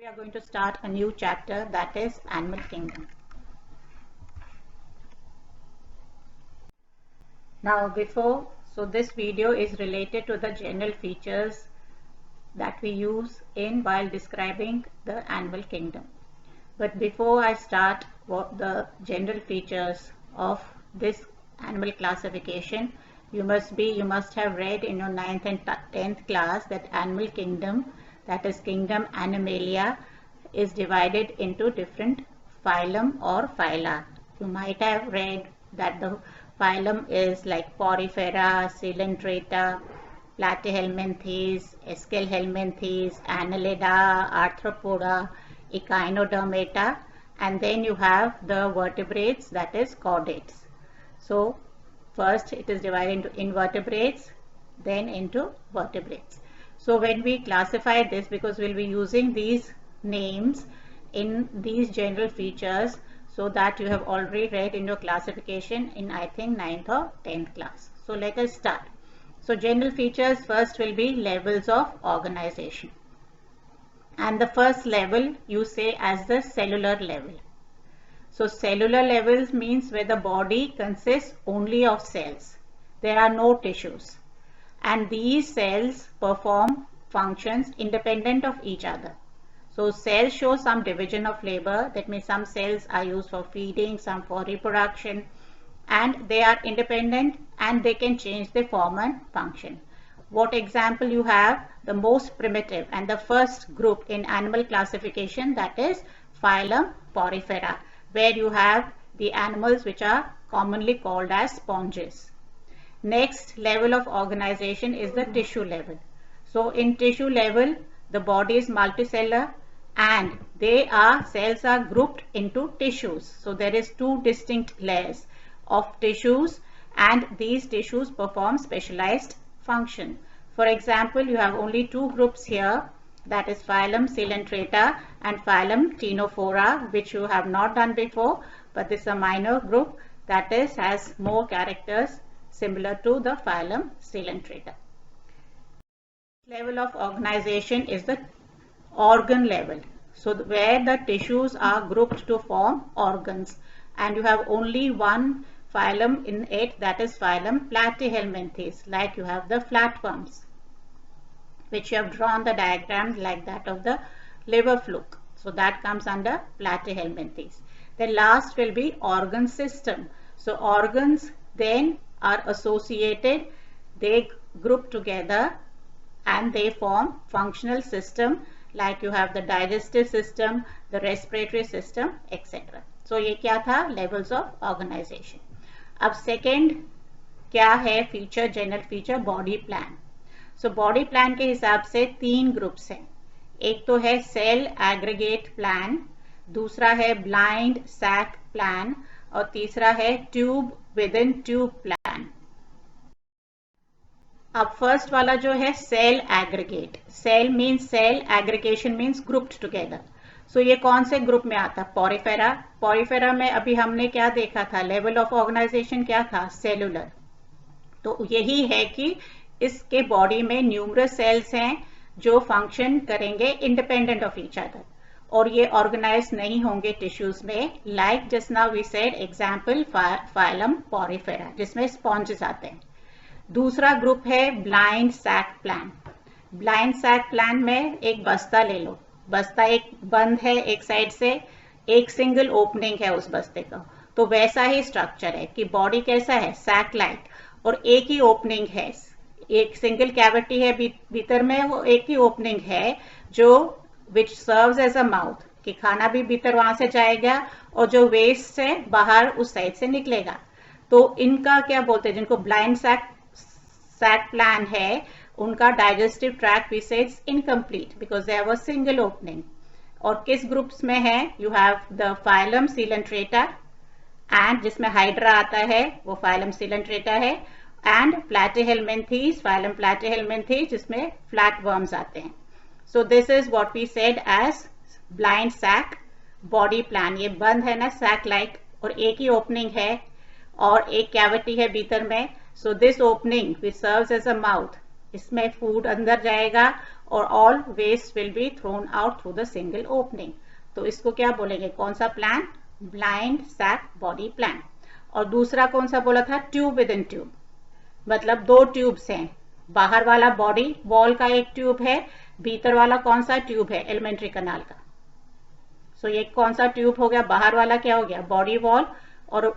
we are going to start a new chapter, that is Animal Kingdom. Now this video is related to the general features that we use while describing the animal kingdom. But before I start the general features of this animal classification, you must have read in your 9th and 10th class that animal kingdom, that is kingdom Animalia, is divided into different phylum or phyla. You might have read that the phylum is like Porifera, Coelenterata, Platyhelminthes, Aschelhelminthes, Annelida, Arthropoda, Echinodermata, and then you have the vertebrates, that is chordates. So first it is divided into invertebrates, then into vertebrates. So when we classify this, because we'll be using these names in these general features, so that you have already read in your classification in I think 9th or 10th class. So let us start. So general features first will be levels of organization. And the first level you say as the cellular level. So cellular levels means where the body consists only of cells. There are no tissues. And these cells perform functions independent of each other. So cells show some division of labor. That means some cells are used for feeding, some for reproduction, and they are independent and they can change their form and function. What example you have? The most primitive and the first group in animal classification, that is phylum Porifera, where you have the animals which are commonly called as sponges. Next level of organization is the tissue level. So in tissue level, the body is multicellular and cells are grouped into tissues. So there is two distinct layers of tissues and these tissues perform specialized function. For example, you have only two groups here, that is phylum Coelenterata and phylum Ctenophora, which you have not done before, but this is a minor group that has more characters similar to the phylum Coelenterata. Level of organization is the organ level. So where the tissues are grouped to form organs, and you have only one phylum in it, that is phylum Platyhelminthes, like you have the flatworms, which you have drawn the diagram like that of the liver fluke. So that comes under Platyhelminthes. The last will be organ system. So organs then are associated, they group together and they form functional system, like you have the digestive system, the respiratory system, etc. So ये क्या था? Levels of organization. अब second क्या है? Feature, general feature, body plan. So body plan के हिसाब से तीन groups हैं. एक तो है cell aggregate plan, दूसरा है blind sac plan और तीसरा है tube within tube plan. अब फर्स्ट वाला जो है cell aggregate, cell means cell, aggregation means grouped together. So ये कौन से ग्रुप में आता? पोरिफेरा. पोरिफेरा में अभी हमने क्या देखा था? लेवल ऑफ ऑर्गेनाइजेशन क्या था? सेलुलर. तो यही है कि इसके बॉडी में न्यूमरस सेल्स हैं जो फंक्शन करेंगे इंडिपेंडेंट ऑफ ईच अदर और ये ऑर्गेनाइज नहीं होंगे टिश्यूज में, like just now we said example phylum Porifera जिसमें स्पॉन्जेस आते हैं. दूसरा ग्रुप है blind sac plan. Blind sac plan में एक बस्ता ले लो, बस्ता एक बंद है एक साइड से, एक सिंगल ओपनिंग है उस बस्ते का. तो वैसा ही स्ट्रक्चर है कि बॉडी कैसा है? सैक लाइक, और एक ही ओपनिंग है, एक सिंगल कैविटी है भीतर में, वो एक ही ओपनिंग है जो which serves as a mouth, कि खाना भी भीतर वहां से जाएगा और जो वेस्ट से बाहर उस साइड से निकलेगा. तो इनका क्या बोलते हैं? जिनको ब्लाइंड सैक प्लान है, उनका digestive tract we say incomplete because they have a single opening. और किस ग्रुप्स में है? You have the phylum Coelenterata and जिसमें हाइड्रा आता है वो फाइलम Coelenterata है, एंड Platyhelminthes, फाइलम Platyhelminthes जिसमें फ्लैटवर्म्स आते हैं. So this is what we said as blind sac body plan. ये बंद है ना सैक लाइक, और एक ही ओपनिंग है और एक कैविटी है भीतर में. So this opening which serves as a mouth, इसमें फूड अंदर जाएगा और all waste will be thrown out through the single opening. तो इसको क्या बोलेंगे, कौन सा plan, blind sac body plan. और दूसरा कौन सा बोला था, ट्यूब विद इन ट्यूब, मतलब दो ट्यूब्स हैं, बाहर वाला बॉडी वॉल का एक ट्यूब है, भीतर वाला कौन सा ट्यूब है, एलिमेंट्री कनाल का. सो ये कौन सा ट्यूब हो गया, बाहर वाला क्या हो गया, बॉडी वॉल, और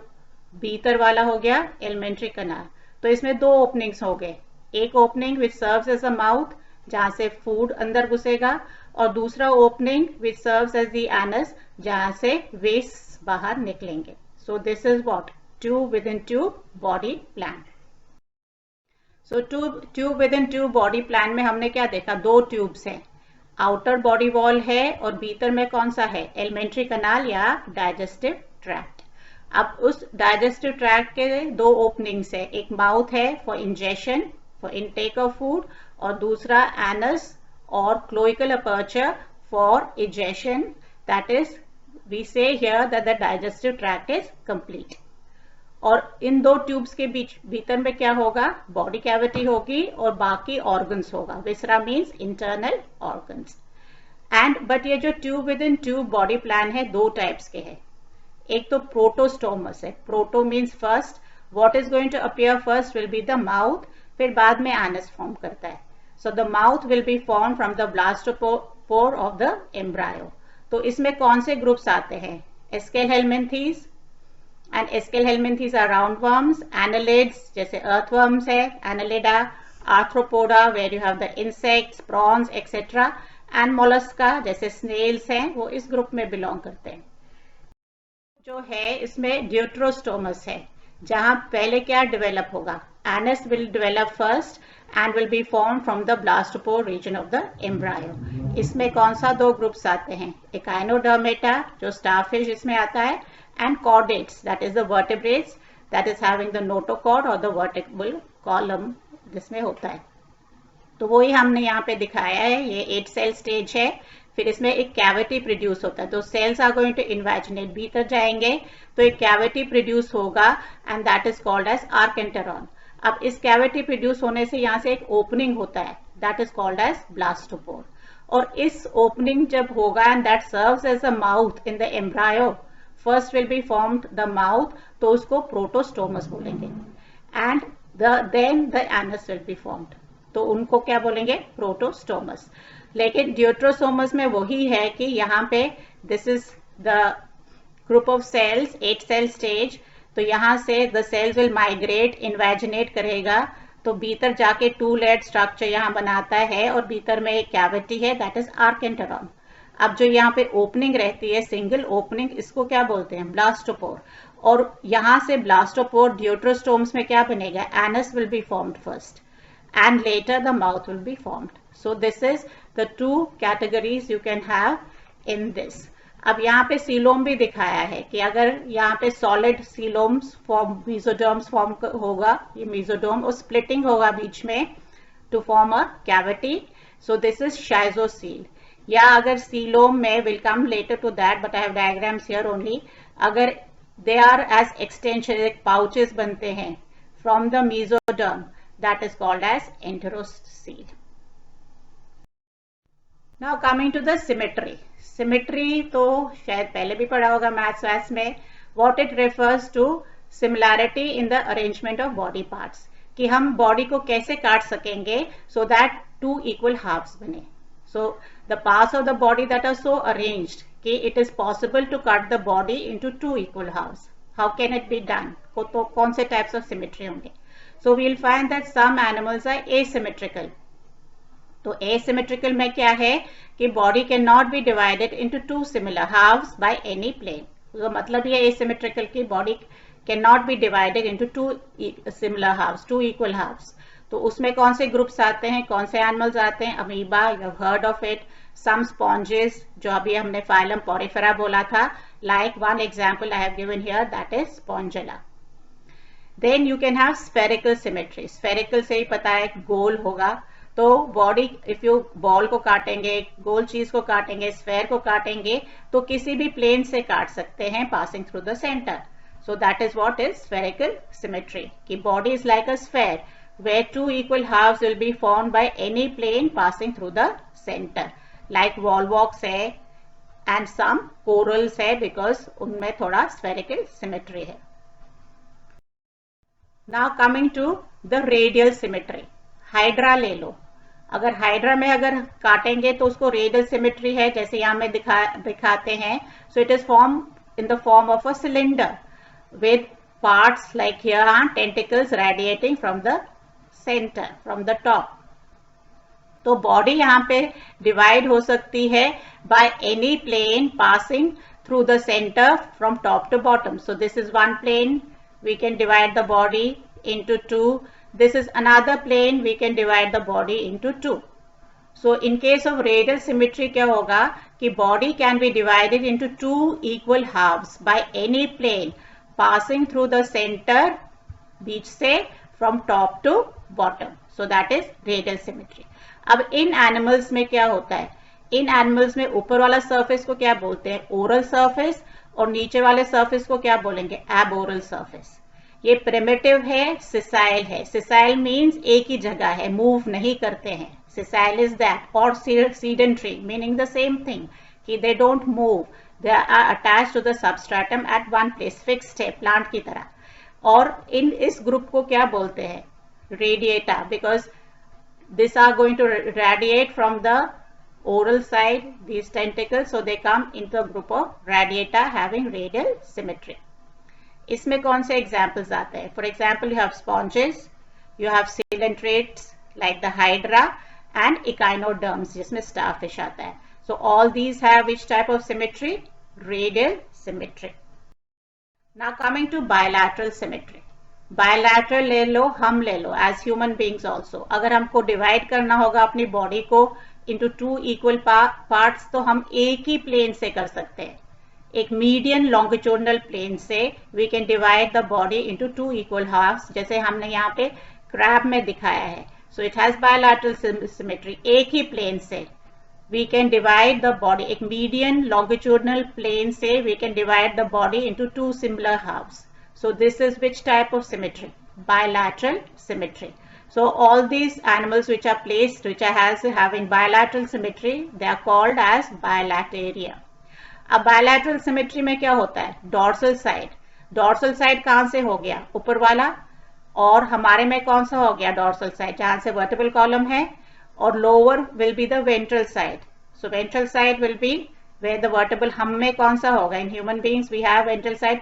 भीतर वाला हो गया एलिमेंट्री कनाल. तो इसमें दो ओपनिंग्स हो गए, एक opening which serves as a mouth जहां से फूड अंदर घुसेगा, और दूसरा opening which serves as the anus जहां से वेस्ट बाहर निकलेंगे. So this is what, tube within tube body plan. So tube within tube body plan में हमने क्या देखा, दो ट्यूब्स हैं, आउटर बॉडी वॉल है और भीतर में कौन सा है, एलिमेंट्री कनाल या डाइजेस्टिव ट्रैक्ट. अब उस डाइजेस्टिव ट्रैक्ट के दो ओपनिंग्स है, एक माउथ है for ingestion for intake of food, और दूसरा एनस और cloacal aperture for egestion. That is we see here that the digestive tract is complete. और इन दो ट्यूब्स के बीच भीतर में क्या होगा, बॉडी कैविटी होगी और बाकी ऑर्गन्स होगा. Viscera means internal organs. And but ये जो tube within tube body plan है दो टाइप्स के हैं. एक तो प्रोटोस्टोमस है, proto means first, what is going to appear first will be the mouth, फिर बाद में एनस फॉर्म करता है. So the mouth will be form from the blastopore of the embryo. तो इसमें कौन से ग्रुप्स आते हैं, aschelminthes, and Escherichia helminthes are roundworms, annelids जैसे earthworms है, annelida, arthropoda where you have the insects, prawns etc. and mollusca जैसे snails हैं, वो इस ग्रुप में बिलोंग करते हैं. जो है इसमें ड्यूट्रोस्टोमस है, जहां पहले क्या डेवलप होगा, anus will develop first and will be formed from the blastopore region of the embryo. इसमें कौन सा दो ग्रुप्स आते हैं, Echinodermata जो starfish इसमें आता है, and chordates that is the vertebrates that is having the notochord or the vertebral column जिसमें होता है. तो वही हमने यहाँ पे दिखाया है, ये 8 सेल स्टेज है. फिर इसमें एक कैविटी प्रोड्यूस होता है, तो cells are going to invaginate, भीतर जाएंगे तो एक कैविटी प्रोड्यूस होगा and that is called as archenteron. अब इस कैविटी प्रोड्यूस होने से यहाँ से एक ओपनिंग होता है, that is called as blastopore. और इस ओपनिंग जब होगा and that serves as a mouth in the embryo, first will be formed the mouth, तो उसको प्रोटोस्टोमस बोलेंगे, and then the anus will be formed, तो उनको क्या बोलेंगे, प्रोटोस्टोमस. लेकिन ड्यूट्रोसोमस में वही है कि यहाँ पे this is the group of cells, 8 cell stage. तो यहाँ से the cells will migrate, invaginate करेगा, तो भीतर जाके 2 लेयर्ड स्ट्रक्चर यहाँ बनाता है और भीतर में एक कैविटी है, दैट इज आर्केंटेरॉन. अब जो यहाँ पे ओपनिंग रहती है, सिंगल ओपनिंग, इसको क्या बोलते हैं, ब्लास्टोपोर. और यहाँ से ब्लास्टोपोर ड्यूट्रोस्टोम्स में क्या बनेगा, anus will be formed first and later the mouth will be formed. So this is the 2 categories you can have in this. अब यहाँ पे सीलोम भी दिखाया है कि अगर यहाँ पे solid coeloms form, mesoderms form होगा, ये मीजोडर्म और स्प्लिटिंग होगा बीच में to form a cavity, so this is शाइजोसील. या अगर सीलोम में, will come later to that but I have diagrams here only, अगर they are as extension, pouches बनते हैं from the mesoderm, that is called as enterocoel. Now coming to the symmetry. Symmetry तो शायद पहले भी पढ़ा होगा मैथ्स में. What it refers to similarity in the arrangement of body parts, कि हम बॉडी को कैसे काट सकेंगे so that 2 equal halves बने. So the parts of the body that are so arranged कि it is possible to cut the body into 2 equal halves. How can it be done? तो कौन से types of symmetry होंगे? So we'll find that some animals are asymmetrical. तो asymmetrical में क्या है कि body cannot be divided into 2 similar halves by any plane. तो मतलब ये asymmetrical की body cannot be divided into 2 similar halves, 2 equal halves. तो उसमें कौन से ग्रुप्स आते हैं, कौन से एनिमल्स आते हैं, amoeba, you have heard of it, some sponges, जो अभी हमने phylum Porifera बोला था, like one example I have given here, that is Spongella. Then you can have spherical symmetry. Spherical से ही पता है गोल होगा, तो बॉडी, इफ यू बॉल को काटेंगे, गोल चीज को काटेंगे, स्फेयर को काटेंगे, तो किसी भी प्लेन से काट सकते हैं passing through the centre. So that is what is spherical symmetry, कि body is like a sphere, where two equal halves will be formed by any plane passing through the center, like volvox है and some corals है because उनमें थोड़ा spherical symmetry है. Now coming to the radial symmetry. Hydra ले लो. अगर hydra में अगर काटेंगे तो उसको रेडियल सिमेट्री है, जैसे यहाँ में दिखाते हैं. So it is form in the form of a cylinder with parts like here tentacles radiating from the centre, from the top. तो बॉडी यहाँ पे डिवाइड हो सकती है by any plane passing through the centre from top to bottom. So this is one plane, we can divide the body into two. This is another plane, we can divide the body into two. So in case of radial symmetry क्या होगा कि body can be divided into two equal halves by any plane passing through the center, बीच से from top to bottom. So that is radial symmetry. अब इन animals में क्या होता है? इन animals में ऊपर वाला surface को क्या बोलते हैं? Oral surface. और नीचे वाले surface को क्या बोलेंगे? Aboral surface. ये प्रिमिटिव है, सिसाइल है. सिसाइल मीन्स एक ही जगह है, मूव नहीं करते हैं. Sessile is that. और sedentary meaning the same thing कि they don't move, they are attached to the substratum at one place, fixed है प्लांट की तरह. और इन इस ग्रुप को क्या बोलते हैं? Radiata, because this are going to radiate from the oral side, these tentacles, so they come into a group of radiata having radial symmetry. इसमें कौन से एग्जाम्पल्स आते हैं? For example you have sponges, you have coelenterates like the hydra and echinoderms जिसमें starfish आता है. So all these have which type of symmetry? Radial symmetry. Now coming to bilateral symmetry. Bilateral ले लो, हम ले लो एज ह्यूमन बींग्स ऑल्सो. अगर हमको डिवाइड करना होगा अपनी बॉडी को इंटू टू इक्वल पार्ट्स तो हम एक ही प्लेन से कर सकते हैं. एक मीडियन लॉन्गिट्यूडनल प्लेन से we can divide the body into two equal halves, जैसे हमने यहाँ पे क्रैब में दिखाया है. So it has bilateral symmetry. एक ही प्लेन से we can divide the body, एक मीडियन लॉन्गिट्यूडनल प्लेन से we can divide the body into two similar halves. So this is which type of symmetry? Bilateral symmetry. So all these animals which are placed, which are having bilateral symmetry, they are called as bilateria. अब bilateral symmetry में क्या होता है? Dorsal side. Dorsal side कहां से हो गया? ऊपर वाला. और हमारे में कौन सा हो गया डॉर्सल साइड? जहां से वर्टिबल कॉलम है. और lower will be the ventral side. So ventral side will be where the vertebral, हम में कौन सा होगा? In human beings we have ventral side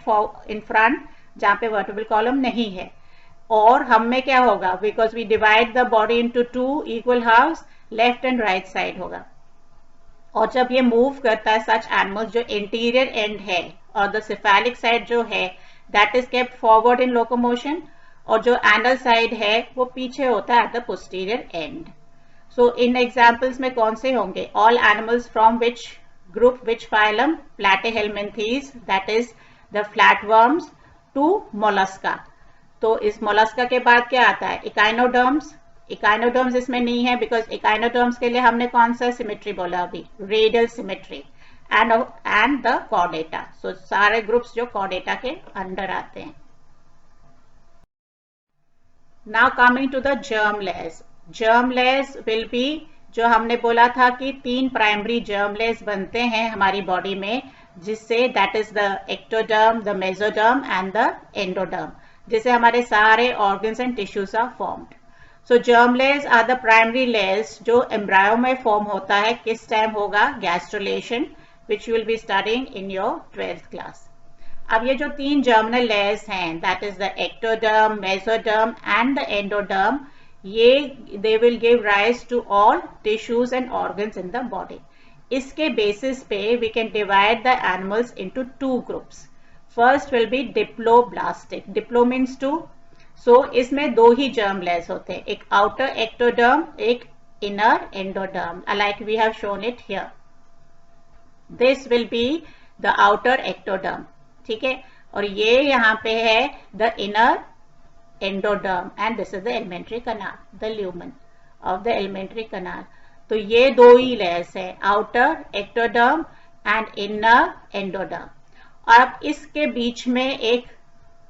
in front, जहां पे वर्टिबल कॉलम नहीं है. और हम में क्या होगा? Because we divide the body into two equal halves, left and right side होगा. और जब ये मूव करता है सच एनिमल्स, जो इंटीरियर एंड है और द सिफेलिक साइड जो है that is kept forward in locomotion, और जो एनल साइड है वो पीछे होता है at the posterior end. So in examples में कौन से होंगे? All animals from which group, which phylum? प्लैटीहेलमिन्थीज, that is the flatworms to Mollusca. तो इस मोलस्का के बाद क्या आता है? इकाइनोडर्म्स. इकाइनोडर्म्स इसमें नहीं है बिकॉज इकाइनोडर्म्स के लिए हमने कौन सा सिमेट्री बोला अभी? Radial symmetry. And the chordata. So सारे ग्रुप्स जो कॉर्डेटा के अंडर आते हैं. Now coming to the germ layers. Germ layers will be, जो हमने बोला था कि 3 प्राइमरी जर्म लेयर्स बनते हैं हमारी बॉडी में, जिससे that is the ectoderm, the mesoderm and the endoderm, जिससे हमारे सारे organs and tissues are formed. So germ layers are the primary layers जो एम्ब्रायो में फॉर्म होता है. किस टाइम होगा? Gastrulation, which you will be studying in your 12th class. अब ये जो 3 जर्मिनल लेयर्स हैं, that is the ectoderm, mesoderm and the endoderm, ये they will give rise to all tissues and organs in the body. इसके basis पे we can divide the animals into 2 groups. First will be diploblastic. Diplo means 2. So इसमें 2 ही germ layers होते हैं, एक outer ectoderm, एक inner endoderm, like we have shown it here. This will be the outer ectoderm. ठीक है. और ये यहाँ पे है the inner endoderm and this is the alimentary canal, the lumen of the alimentary कनाल. तो ये 2 ही लेयर्स है, outer ectoderm and inner endoderm. और अब इसके बीच में एक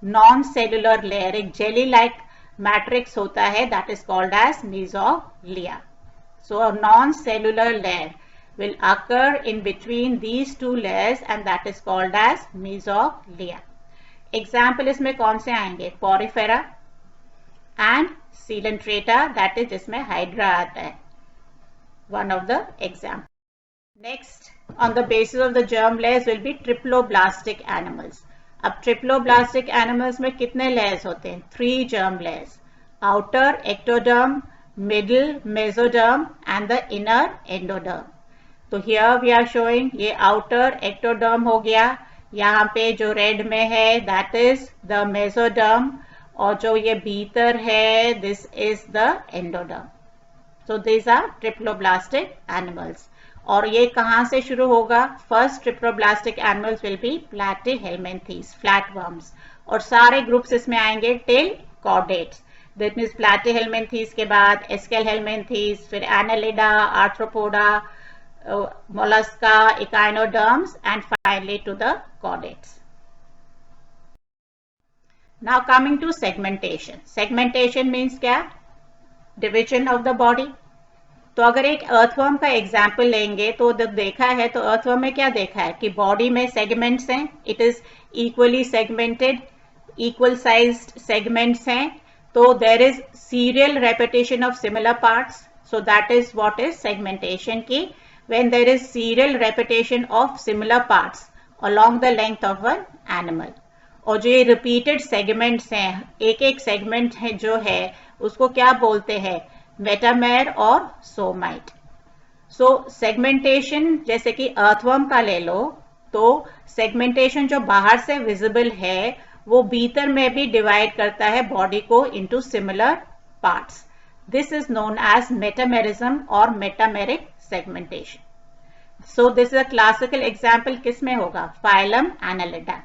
नॉन सेलुलर लेयर, एक जेली लाइक मैट्रिक्स होता है, that is called as mesoglea. So a non-cellular layer will occur in between these two layers and that is called as mesoglea. Example इसमें कौन से आएंगे? Porifera and Coelenterata, that is जिसमें Hydra आता है, one of the example. Next, on the basis of the germ layers will be triploblastic animals. अब triploblastic animals में कितने layers होते हैं? 3 germ layers. Outer ectoderm, middle mesoderm and the inner endoderm. तो here we are showing ये outer ectoderm हो गया, यहाँ पे जो रेड में है that is the mesoderm, और जो ये भीतर है this is the endoderm. So these are triploblastic animals. और ये कहाँ से शुरू होगा? First triploblastic animals will be platyhelminthes, flatworms, और सारे ग्रुप्स इसमें आएंगे till chordates. That means platyhelminthes के बाद Eschelhelminthes, फिर Annelida, Arthropoda, Mollusca, Echinoderms, and finally to the chordates. Now coming to segmentation. Segmentation means क्या? Division of the body. तो अगर एक अर्थवर्म का एग्जाम्पल लेंगे तो जब देखा है तो अर्थवर्म में क्या देखा है कि बॉडी में सेगमेंट्स हैं, it is equally segmented, equal sized segments हैं, तो there is serial repetition of similar parts, so that is what is segmentation की when there is serial repetition of similar parts along the length of an animal. और जो ये repeated segments हैं, एक एक segment है जो है उसको क्या बोलते हैं? मेटामेर और सोमाइट. सो सेगमेंटेशन जैसे कि अर्थवर्म का ले लो तो सेगमेंटेशन जो बाहर से विजिबल है वो भीतर में भी डिवाइड करता है बॉडी को into similar parts. This is known as metamerism और metameric segmentation. So this is a classical example किस में होगा? Phylum annelida.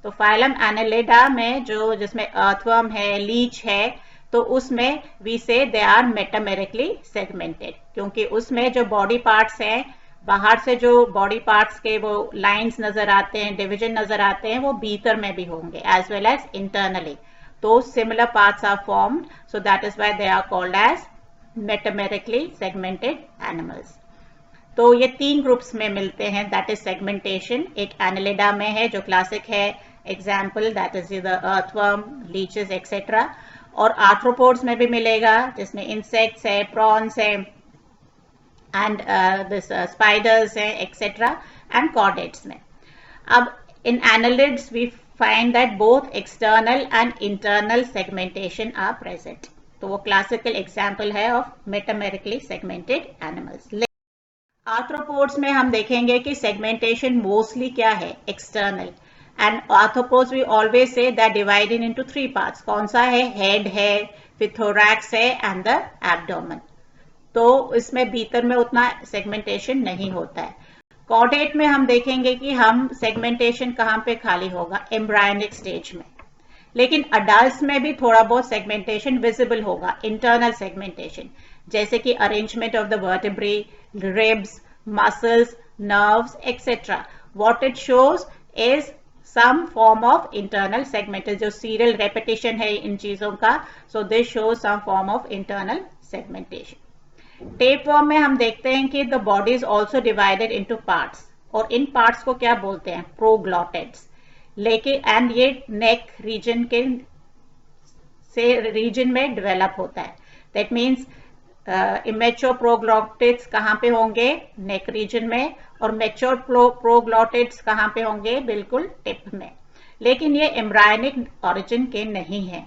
तो फाइलम एनालिडा में जो जिसमें अर्थवर्म है, लीच है, तो उसमें वी से दे आर मेटामेरिकली सेगमेंटेड, क्योंकि उसमें जो बॉडी पार्ट्स हैं, बाहर से जो बॉडी पार्ट्स के वो लाइंस नजर आते हैं, डिवीजन नजर आते हैं, वो भीतर में भी होंगे एज वेल एज इंटरनली. तो similar parts are formed, so that is why they are called as metamerically segmented animals. तो ये 3 ग्रुप्स में मिलते हैं, दैट इज सेगमेंटेशन. एक एनालिडा में है जो क्लासिक है example, that is the earthworm, leeches etcetera. और आर्थ्रोपोड्स में भी मिलेगा जिसमें इंसेक्ट्स है, प्रॉन्स है, एंड दिस स्पाइडर्स है एक्सेट्रा, एंड कॉर्डेट्स में. अब इन annelids we find that both external and internal segmentation are present. तो वो क्लासिकल एग्जाम्पल है of metamerically segmented animals. Arthropods में हम देखेंगे कि सेगमेंटेशन मोस्टली क्या है? External. And arthropods we always say that divided into 3 parts. कौन सा है? हेड है, फिर thorax है and the abdomen. तो इसमें भीतर में उतना सेगमेंटेशन नहीं होता है. कॉर्डेट में हम देखेंगे कि हम सेगमेंटेशन कहाँ पे खाली होगा? एम्ब्रायनिक स्टेज में. लेकिन अडल्ट में भी थोड़ा बहुत सेगमेंटेशन विजिबल होगा, इंटरनल सेगमेंटेशन, जैसे कि arrangement of the vertebrae, ribs, muscles, nerves etcetera. What it shows is some form of internal segmentation. जो serial repetition है इन चीजों का, so this shows some form of internal segmentation. Tapeworm में हम देखते हैं कि the body is also divided into parts, और इन parts को क्या बोलते हैं? Proglottids. लेकिन and ये neck region के से region में develop होता है. That means immature proglottids कहाँ पे होंगे? नेक रीजन में. और मेच्योर प्रोग्लॉटिड्स कहाँ पे होंगे? बिल्कुल टिप में. लेकिन ये एम्ब्रायनिक ओरिजिन के नहीं है.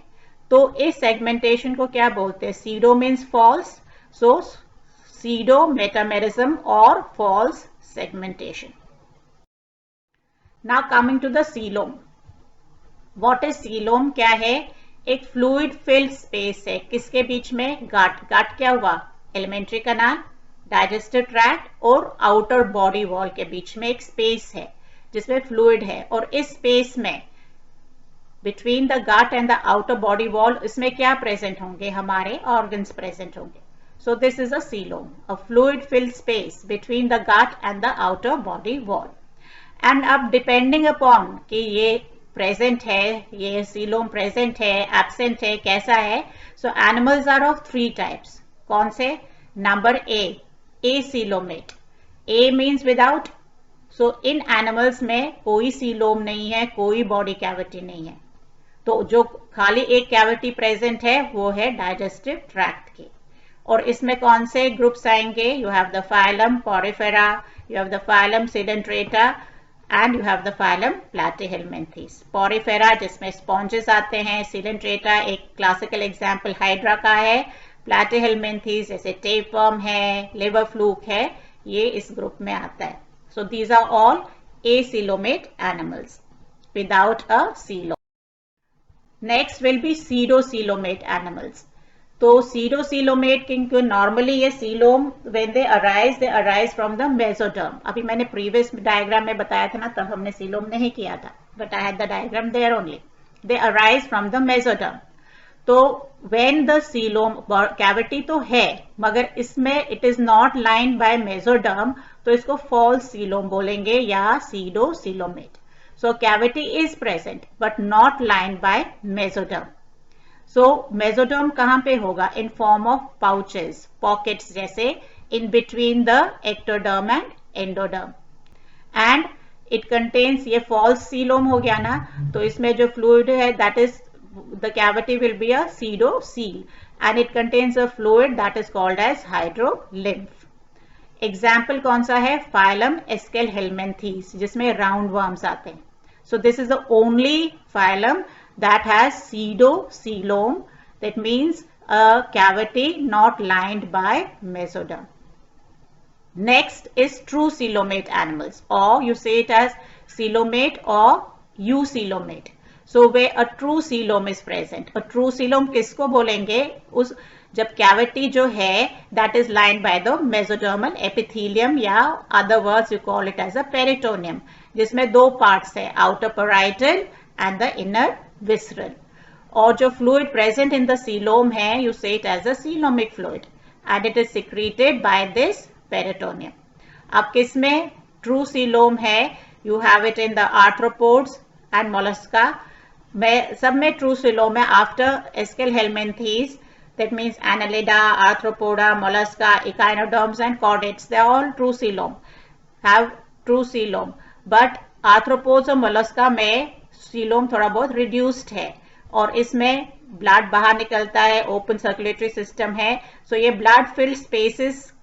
तो इस सेगमेंटेशन को क्या बोलते हैं? Pseudo means false, so pseudo metamerism और false segmentation. Now coming to the coelom. What is coelom? क्या है? एक फ्लूइड फिल्ड स्पेस है. किसके बीच में? गट. गट क्या हुआ? एलिमेंट्री कनाल, डाइजेस्टिव ट्रैक्ट और आउटर बॉडी वॉल के बीच में एक स्पेस है जिसमें फ्लूइड है. और इस स्पेस में between the gut and the outer body wall इसमें क्या प्रेजेंट होंगे? हमारे ऑर्गन्स प्रेजेंट होंगे. So this is a coelom, a fluid filled space between the gut and the outer body wall. And अब डिपेंडिंग अपॉन कि ये present है, ये सीलोम प्रेजेंट है, एब्सेंट है, कैसा है? So animals are of 3 types. कौन से? Number acoelomate. A means without. So इन एनिमल्स में कोई सीलोम नहीं है, कोई बॉडी कैविटी नहीं है. तो जो खाली एक कैविटी प्रेजेंट है वो है डाइजेस्टिव ट्रैक्ट की. और इसमें कौन से ग्रुप्स आएंगे? You have the phylum Porifera, you have the phylum Coelenterata and you have the phylum Platyhelminthes. Porifera जिसमें स्पॉन्जेस आते हैं, Coelenterata एक क्लासिकल एग्जाम्पल हाइड्रा का है, Platyhelminthes जैसे टेपवर्म है, लिवर फ्लूक है, ये इस ग्रुप में आता है. So these are all acoelomate animals without a coelom. Next will be pseudocoelomate animals. तो pseudocoelomate क्योंकि नॉर्मली ये coelom when they arise from the mesoderm. अभी मैंने प्रीवियस डायग्राम में बताया था ना, तब हमने सीलोम नहीं किया था, but I had the diagram there only. They arise from the mesoderm. तो व्हेन द सीलोम कैविटी तो है मगर इसमें it is not lined by mesoderm, तो इसको फॉल्स सीलोम बोलेंगे या pseudocoelomate. So cavity is present but not lined by mesoderm. So mesoderm कहां पे होगा? In form of pouches, pockets जैसे, in between the ectoderm and endoderm. And it contains, ये false coelom हो गया ना, तो इसमें जो फ्लूइड है that is the cavity will be a pseudocoel and it contains a fluid that is called as hydrolymph. Example कौन सा है? फाइलम एस्केलहेलमिंथीज जिसमें राउंड वर्म्स आते हैं. So this is the only phylum that has pseudocoelom, that means a cavity not lined by mesoderm. Next is true coelomate animals, or you say it as coelomate or eucoelomate. So where a true coelom is present. A true coelom किसको बोलेंगे? उस जब cavity जो है that is lined by the mesodermal epithelium या other words you call it as a peritoneum, जिसमें 2 parts है, outer parietal and the inner visceral. और जो fluid present in the coelom है, you say it as a coelomic fluid and it is secreted by this peritoneum. अब किसमें true coelom है? You have it in the arthropods and mollusca. में सब में true coelom है after Aschelhelminthes, that means Annelida, Arthropoda, mollusca, echinoderms and chordates. They are all true coelom, have true coelom. But arthropods और mollusca में coelom थोड़ा बहुत reduced है और इसमें ब्लड बाहर निकलता है, ओपन सर्कुलेटरी सिस्टम है. सो ये blood filled spaces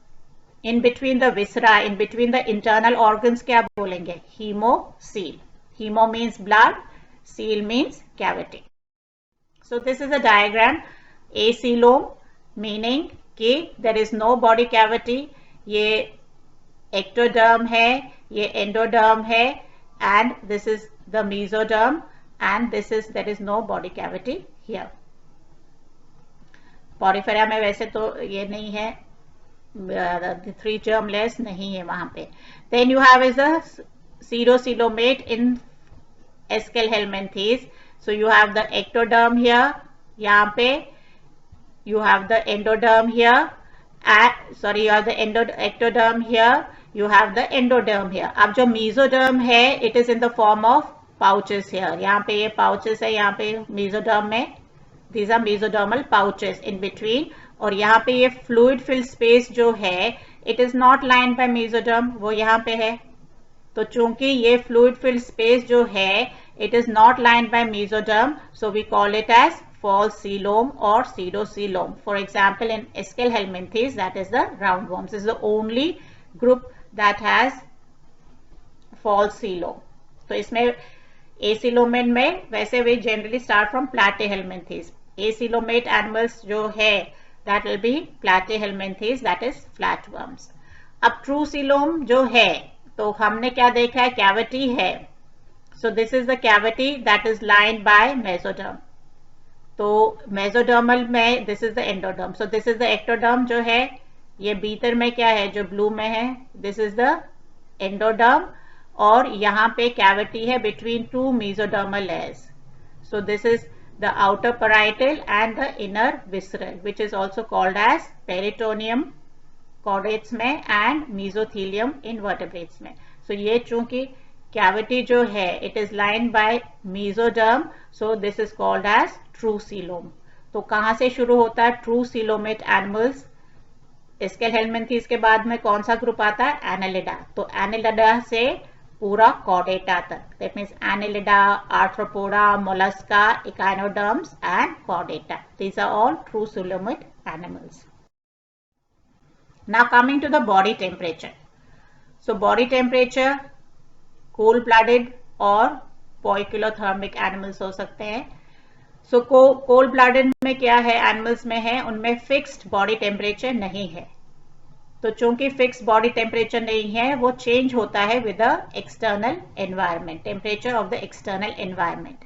in between the viscera, in between the internal organs क्या बोलेंगे? Haemocoel. Haemo means blood, coel means cavity. So this is a diagram. Acoelom meaning कि there is no body cavity. ये ectoderm है, ये endoderm है, and this is the mesoderm and this is, there is no body cavity here. Porifera में वैसे तो ये नहीं है, 3 germless नहीं है वहां पे. Then you have is a pseudocoelomate in Aschelhelminthes. So you have the ectoderm here, यहाँ पे you have the endoderm here, sorry you have the ectoderm here, you have the endoderm here. अब जो mesoderm है it is in the form of pouches here. यहाँ पे ये pouches है, यहाँ पे mesoderm में these are mesodermal pouches in between. और यहाँ पे ये fluid filled space जो है it is not lined by mesoderm, वो यहाँ पे है. तो चूंकि ये fluid filled space जो है it is not lined by mesoderm, so we call it as false coelom or pseudocoelom. For example, in Aschelhelminthes, that is the roundworms, is the only group that has false coelom. तो इसमें acoelomate में वैसे we generally start from Platyhelminthes. Acoelomate animals जो है that will be Platyhelminthes, that is flatworms. अब true coelom जो है तो हमने क्या देखा है? कैविटी है. So this is the cavity that is lined by mesoderm. तो मेसोडर्मल में this is the endoderm. So this is the ectoderm जो है, ये भीतर में क्या है जो ब्लू में है, दिस इज द एंडोडर्म. और यहाँ पे कैविटी है between 2 mesodermal layers. So this is the outer parietal and the inner visceral which is also called as peritoneum chordates में एंड मेसोथीलियम इन वर्टेब्रेट्स में. सो ये चूंकि कैविटी जो है it is lined by mesoderm, so this is called as true coelom. तो कहां से शुरू होता है true coelomate animals? Aschelminthes के बाद में कौन सा ग्रुप आता है? एनालिडा। तो एनालिडा से पूरा कॉर्डेटा तक, that means Annelida, Arthropoda, Mollusca, echinoderms and Chordata, these are all true coelomate animals. Now coming to the body temperature. So body temperature, cold blooded और poikilothermic animals हो सकते हैं। So cold blooded में क्या है animals में है, उनमें फिक्स्ड बॉडी टेम्परेचर नहीं है। तो चूंकि फिक्स्ड बॉडी टेम्परेचर नहीं है, वो चेंज होता है with the external environment, temperature of the external environment.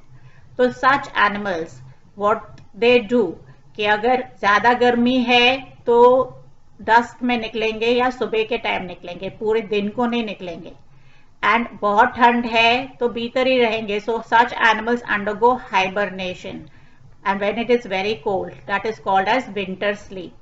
तो such animals what they do कि अगर ज्यादा गर्मी है तो डस्क में निकलेंगे या सुबह के टाइम निकलेंगे, पूरे दिन को नहीं निकलेंगे। एंड बहुत ठंड है तो भीतर ही रहेंगे। So such animals undergo hibernation and when it is very cold that is called as winter sleep.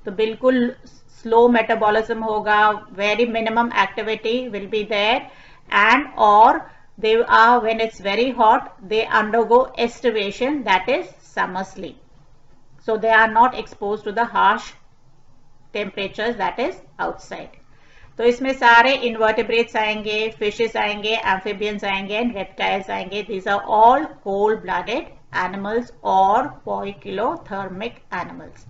तो बिल्कुल स्लो मेटाबॉलिज्म होगा, very minimum activity will be there and और they are when it's very hot they undergo estivation, that is summer sleep. So they are not exposed to the harsh temperatures that is outside. तो इसमें सारे invertebrates आएंगे, fishes आएंगे, amphibians आएंगे and reptiles आएंगे. These are all cold-blooded animals or poikilothermic animals.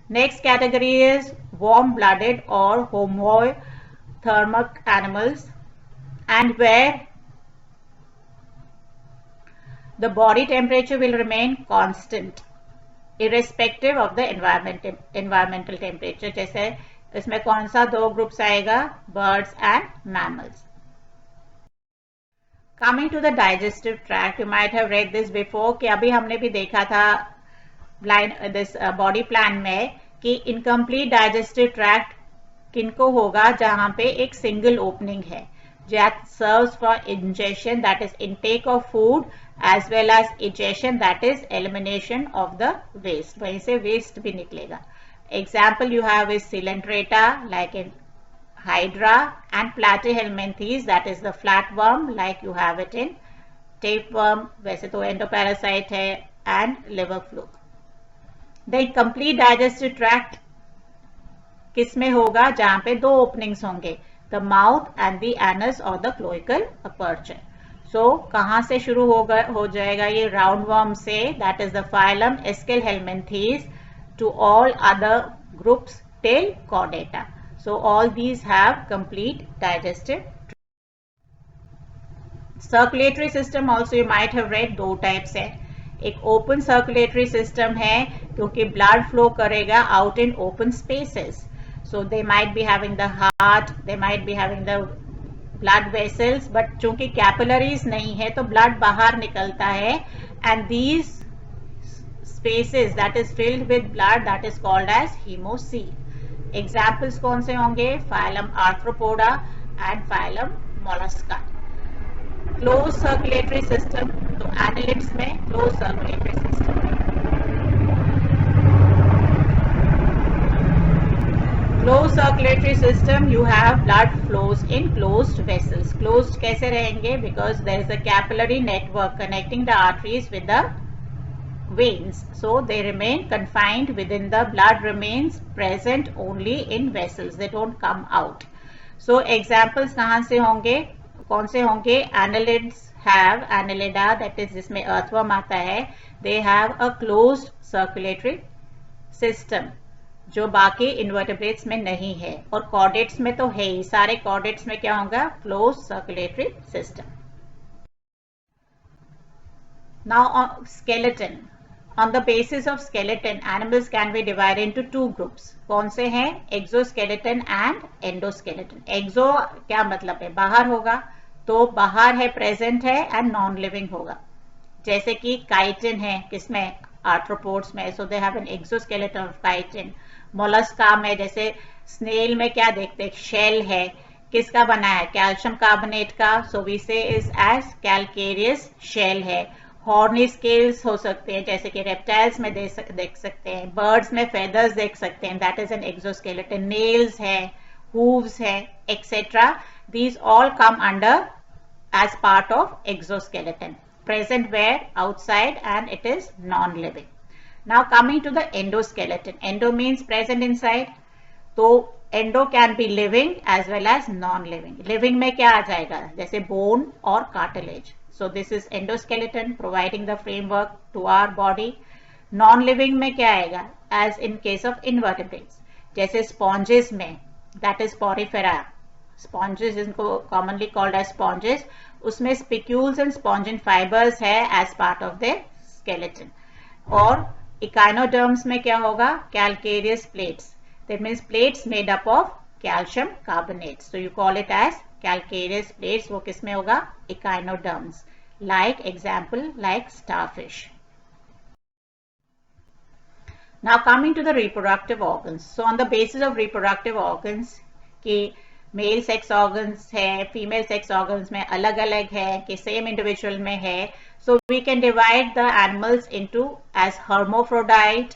Next category is warm-blooded or homothermic animals, and where the body temperature will remain constant irrespective of the environmental temperature. जैसे इसमें कौन सा दो groups आएगा? birds and mammals. Coming to the digestive tract, you might have read this before कि अभी हमने भी देखा था this body plan में कि incomplete digestive tract किनको होगा? जहां पे एक single opening है that serves for ingestion, that is intake of food, as well as egestion, that is elimination of the waste. वहीं से waste भी निकलेगा. Example you have is Coelenterata, like in Hydra, and Platyhelminthes, that is the flatworm, like you have it in tapeworm, वैसे तो endoparasite है, and liver fluke. The complete digestive tract किसमें होगा? जहां पे दो openings होंगे, the mouth and the anus or the cloacal aperture. So कहां से शुरू हो जाएगा ये? राउंडवर्म से, that is the phylum Aschelhelminthes, to all other groups till chordata. So all these have complete digestive. Circulatory system also you might have read, दो types है. एक open circulatory system है क्योंकि blood flow करेगा out in open spaces. So they might be having the heart, they might be having the blood vessels, but चूंकि capillaries नहीं है तो blood बाहर निकलता है, and these spaces that is filled with blood that is called as hemocoel. Examples कौन से होंगे? phylum Arthropoda and phylum Mollusca. Closed circulatory system, तो annelids में closed circulatory system है. Closed circulatory system, you have blood flows in closed vessels. Closed कैसे रहेंगे? Because there is a capillary network connecting the arteries with the veins. So they remain confined within the blood remains present only in vessels. They don't come out. So examples कहाँ से होंगे? कौन से होंगे? Annelids have, Annelida, that is जिसमें earthworm आता है, they have a closed circulatory system जो बाकी इन्वर्टेब्रेट्स में नहीं है, और कॉर्डेट्स में तो है ही. सारे कॉर्डेट्स में क्या होगा? Close circulatory system. Now skeleton. On the basis of skeleton animals can be divided into two groups. कौन से हैं? Exoskeleton and endoskeleton. एक्सो क्या मतलब है? बाहर होगा, तो बाहर है, प्रेजेंट है, एंड नॉन लिविंग होगा. जैसे कि काइटिन है किसमें? आर्थ्रोपोड्स में. So they have an exoskeleton of chitin. Mollusca में, जैसे स्नेल में क्या देखते हैं? शेल है, किसका बना है? कैल्शियम कार्बोनेट का. सो वी से इज एज कैलकेरियस शेल है. हॉर्नी स्केल्स हो सकते हैं, जैसे कि रेप्टाइल्स में देख सकते हैं. बर्ड्स में फेदर्स देख सकते हैं, that is an exoskeleton. Nails है, हूव्स है, etcetera. These all come under as part of exoskeleton. Present where? Outside, and it is non-living. Now coming to the endoskeleton. Endo means present inside. तो endo can be living as well as non living. Living में क्या आ जाएगा? जैसे bone और cartilage. So this is endoskeleton providing the framework to our body. Non living में क्या आएगा? As in case of invertebrates, जैसे स्पॉन्जेस में, दैट इज पोरिफेरा. स्पॉन्जेस इनको कॉमनली कॉल्ड एज स्पॉन्जेस. उसमें स्पिक्यूल्स एंड स्पॉन्जिन फाइबर्स है as part of the skeleton. और echinoderms में क्या होगा? Calcareous plates. That means plates made up of calcium carbonate. So you call it as calcareous plates. वो किस में होगा? Echinoderms. Like example, like starfish. Now coming to the reproductive organs. So on the basis of reproductive organs, कि male sex organs है, female sex organs में अलग अलग है कि सेम इंडिविजुअल में है. So we can divide the animals into as hermaphrodite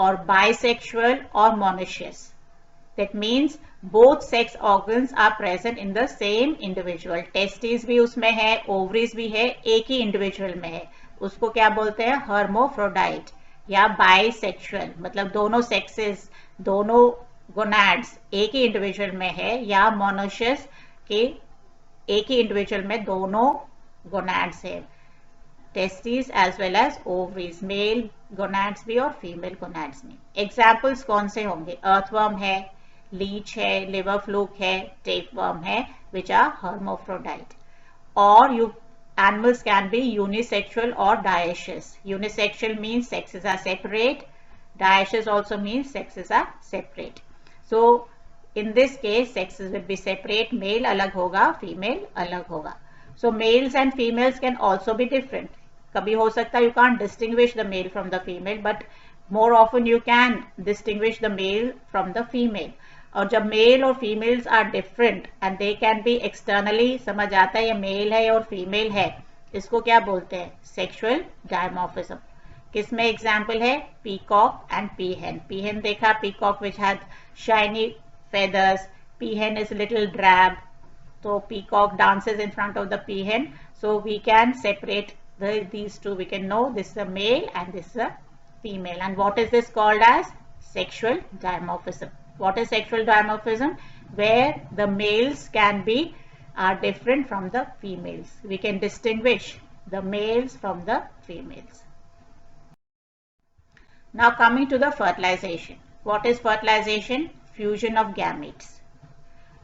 or bisexual or monoecious. That means both sex organs are present in the same individual. Testes भी उसमें है, ovaries भी है, एक ही individual में है. उसको क्या बोलते हैं? hermaphrodite या bisexual. मतलब दोनों sexes, दोनों gonads एक ही individual में है, या monoecious के एक ही individual में दोनों gonads है. Testis as well as ovaries, male gonads भी और फीमेल गोनाड्स में. एग्जाम्पल्स कौन से होंगे? अर्थवर्म है, लीच है, लिवर फ्लूक है, टेपवर्म है, विच आर hermaphrodite. और you animals can be unisexual or dioecious. Unisexual means sexes are separate. Dioecious also means sexes are separate. So in this case sexes will be separate. Male अलग होगा, female अलग होगा. So males and females can also be different. कभी हो सकता है you can't distinguish the male from the female, but more often you can distinguish the male from the female. और जब male और females are different and they can be externally, समझ आता है ये male है और female है, इसको क्या बोलते हैं? Sexual dimorphism. किसमें example है? Peacock and peahen. Peahen देखा, peacock which had shiny feathers, peahen is little drab. So peacock dances in front of the peahen. So we can separate these two. We can know this is a male and this is a female. And what is this called as? Sexual dimorphism. What is sexual dimorphism? Where the males are different from the females. We can distinguish the males from the females. Now coming to the fertilization. What is fertilization? Fusion of gametes.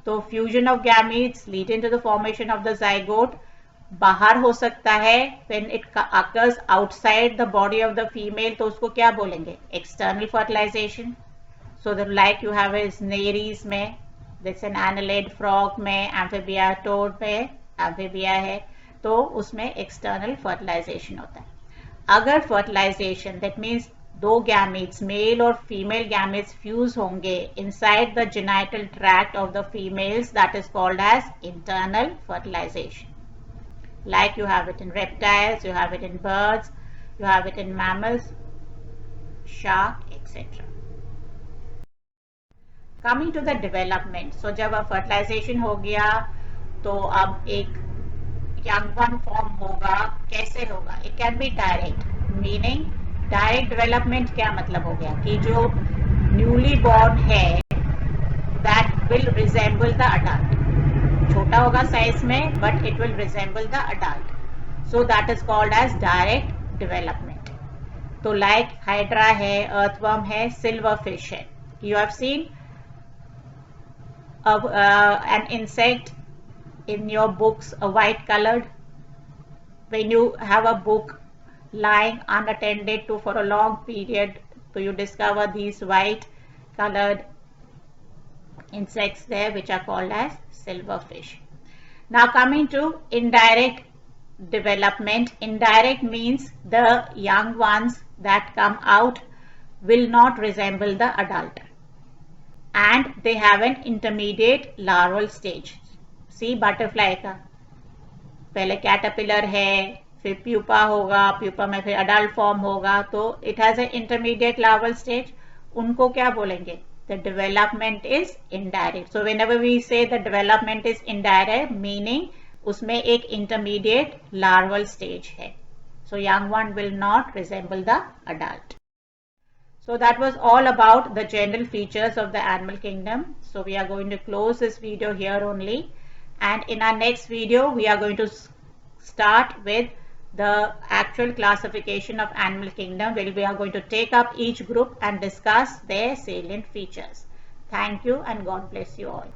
तो fusion of gametes lead into the formation of the zygote. बाहर हो सकता है when it occurs outside the body of the female, तो उसको क्या बोलेंगे? External fertilisation. So the like you have is Nereis में, दिस एन एनालेड फ्रॉग में, एम्फीबिया टोड में, एम्फीबिया है, तो उसमें एक्सटर्नल फर्टिलाइजेशन होता है. अगर फर्टिलाइजेशन दैट मीन्स दो गैमीट्स, मेल और फीमेल गैमीट्स फ्यूज होंगे inside the genital tract of the females, that is called as internal fertilisation. Like you have it in reptiles, you have it in birds, you have it in mammals, shark, etc. Coming to the development. So जब fertilization हो गया तो अब एक young one form होगा. कैसे होगा? It can be direct, meaning direct development क्या मतलब हो गया कि जो newly born है that will resemble the adult. छोटा होगा साइज में but it will resemble the adult. So that is called as direct development. तो लाइक हाइड्रा है, अर्थवर्म है, सिल्वर फिश है. You have seen an insect in your books, a white colored, when you have a book lying unattended to for a long period, so you discover these white colored insects there which are called as silverfish. Now coming to indirect development. Indirect means the young ones that come out will not resemble the adult and they have an intermediate larval stage. See butterfly का पहले caterpillar है, फिर pupa होगा, pupa में फिर adult form होगा, तो it has a intermediate larval stage. उनको क्या बोलेंगे? The development is indirect. So whenever we say the development is indirect, meaning उसमें एक intermediate larval stage है. So young one will not resemble the adult. So that was all about the general features of the animal kingdom. So we are going to close this video here only, and in our next video we are going to start with the actual classification of animal kingdom, where we are going to take up each group and discuss their salient features. Thank you and God bless you all.